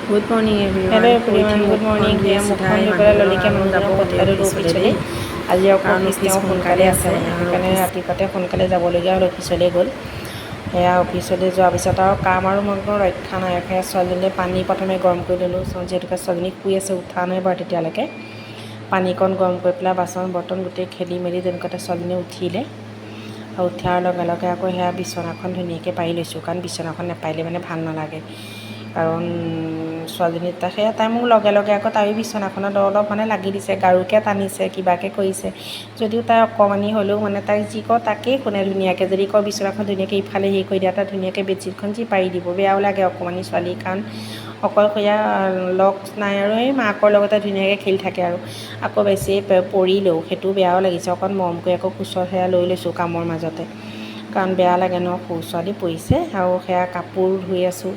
Good morning everyone. Hello' everyone, good morning. সেয়া মুখখন ধুই পেলাই ললিকা মানুহজনক পঠিয়াই দিলোঁ অফিচলৈ। আজি আকৌ অফিচ তেওঁ সোনকালে আছে মানে, সেইকাৰণে ৰাতিপুৱাতে সোনকালে যাবলগীয়া হ'ল, অফিচলৈ গ'ল। সেয়া অফিচলৈ যোৱাৰ পিছত আৰু কাম আৰু মোৰ ৰক্ষা নাই। সেয়া ছোৱালীজনীলৈ পানী প্ৰথমে গৰম কৰি ল'লোঁ, যিহেতুকে ছোৱালীজনী শুই আছে, উঠা নাই বাৰু তেতিয়ালৈকে। পানীকণ গৰম কৰি পেলাই বাচন বৰ্তন গোটেই খেলি মেলি তেনেকুৱাতে ছোৱালীজনী উঠিলে। আৰু উঠাৰ লগে লগে আকৌ সেয়া বিচনাখন ধুনীয়াকৈ পাৰি লৈছোঁ, কাৰণ বিচনাখন নাপাৰিলে মানে ভাল নালাগে। কাৰণ ছোৱালীজনী সেয়া তাই মোক লগে লগে আকৌ তাইও বিচনাখনত অলপ মানে লাগি দিছে, গাৰুকে টানিছে, কিবাকৈ কৰিছে। যদিও তাই অকণমানি হ'লেও মানে তাই যি কওঁ তাকেই শুনে ধুনীয়াকৈ। যদি কওঁ বিচনাখন ধুনীয়াকৈ ইফালে হেৰি কৰি দিয়া, তাই ধুনীয়াকৈ বেডশ্বীটখন যি পাৰি দিব। বেয়াও লাগে অকণমানি ছোৱালী, কাৰণ অকলশৰীয়া লগ নাই আৰু এই মাকৰ লগতে ধুনীয়াকৈ খেলি থাকে আৰু। আকৌ বেছি পৰিলেও সেইটো বেয়াও লাগিছে, অকণ মৰম কৰি আকৌ কোচত সেয়া লৈ লৈছোঁ কামৰ মাজতে, কাৰণ বেয়া লাগে ন, সৰু ছোৱালী পৰিছে। আৰু সেয়া কাপোৰ ধুই আছোঁ,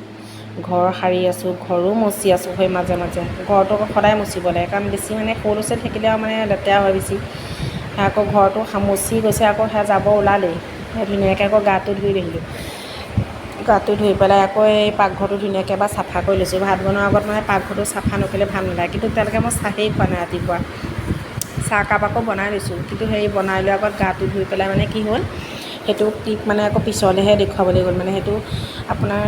ঘৰ সাৰি আছোঁ, ঘৰো মচি আছোঁ সেই মাজে মাজে। ঘৰটো সদায় মচিব লাগে, কাৰণ বেছি মানে সৰু ল'ৰা ছোৱালী থাকিলে আৰু মানে লেতেৰা হয় বেছি। সেয়া আকৌ ঘৰটো মচি গৈছে, আকৌ সেয়া যাব ওলালেই ধুনীয়াকৈ আকৌ গাটো ধুই আহিলোঁ। গাটো ধুই পেলাই আকৌ এই পাকঘৰটো ধুনীয়াকৈ এবাৰ চাফা কৰি লৈছোঁ। ভাত বনোৱাৰ আগত মানে পাকঘৰটো চাফা নকৰিলে ভাল নালাগে, কিন্তু তেওঁলোকে মই চাহেই খোৱা নাই ৰাতিপুৱা। চাহকাপ আকৌ বনাই লৈছোঁ, কিন্তু সেই বনাই লোৱাৰ আগত গাটো ধুই পেলাই মানে কি হ'ল, সেইটো ক্লিপ মানে আকৌ পিছলৈহে দেখুৱাবলৈ গ'ল। মানে সেইটো আপোনাৰ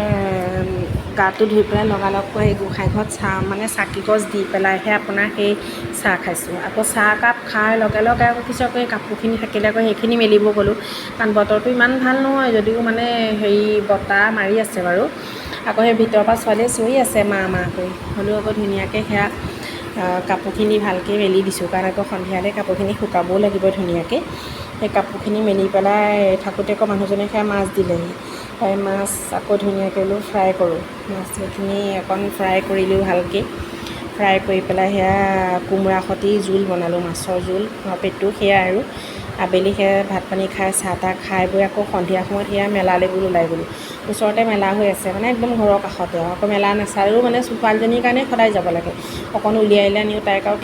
গাটো ধুই পেলাই লগালগ সেই গোঁসাই ঘৰত চাহ মানে চাকি গছ দি পেলাইহে আপোনাৰ সেই চাহ খাইছোঁ। আকৌ চাহকাপ খাই লগে লগে আকৌ কিছু আকৌ এই কাপোৰখিনি থাকিলে আকৌ সেইখিনি মেলিব গ'লোঁ, কাৰণ বতৰটো ইমান ভাল নহয়, যদিও মানে হেৰি বতাহ মাৰি আছে বাৰু। আকৌ সেই ভিতৰৰ পৰা ছোৱালীয়ে চিঞৰি আছে মা মা কৰি, হ'লেও আকৌ ধুনীয়াকৈ সেয়া কাপোৰখিনি ভালকৈ মেলি দিছোঁ, কাৰণ আকৌ সন্ধিয়ালৈ কাপোৰখিনি শুকাবও লাগিব ধুনীয়াকৈ। সেই কাপোৰখিনি মেলি পেলাই থাকোঁতে আকৌ মানুহজনে সেয়া মাছ দিলেহি। সেই মাছ আকৌ ধুনীয়াকৈ বোলো ফ্ৰাই কৰোঁ। মাছখিনি অকণ ফ্ৰাই কৰিলোঁ ভালকৈ, ফ্ৰাই কৰি পেলাই সেয়া কোমোৰা সৈতে জোল বনালোঁ, মাছৰ জোল পেটু। সেয়া আৰু আবেলি সেয়া ভাত পানী খাই চাহ তাহ খাই বৈ আকৌ সন্ধিয়া সময়ত সেয়া মেলালৈ বোলো ওলাই গ'লোঁ। ওচৰতে মেলা হৈ আছে মানে একদম ঘৰৰ কাষতে, আকৌ মেলা নাচায়ো মানে ছোৱালীজনীৰ কাৰণে সদায় যাব লাগে। অকণ উলিয়াই নিওঁ তাইক আৰু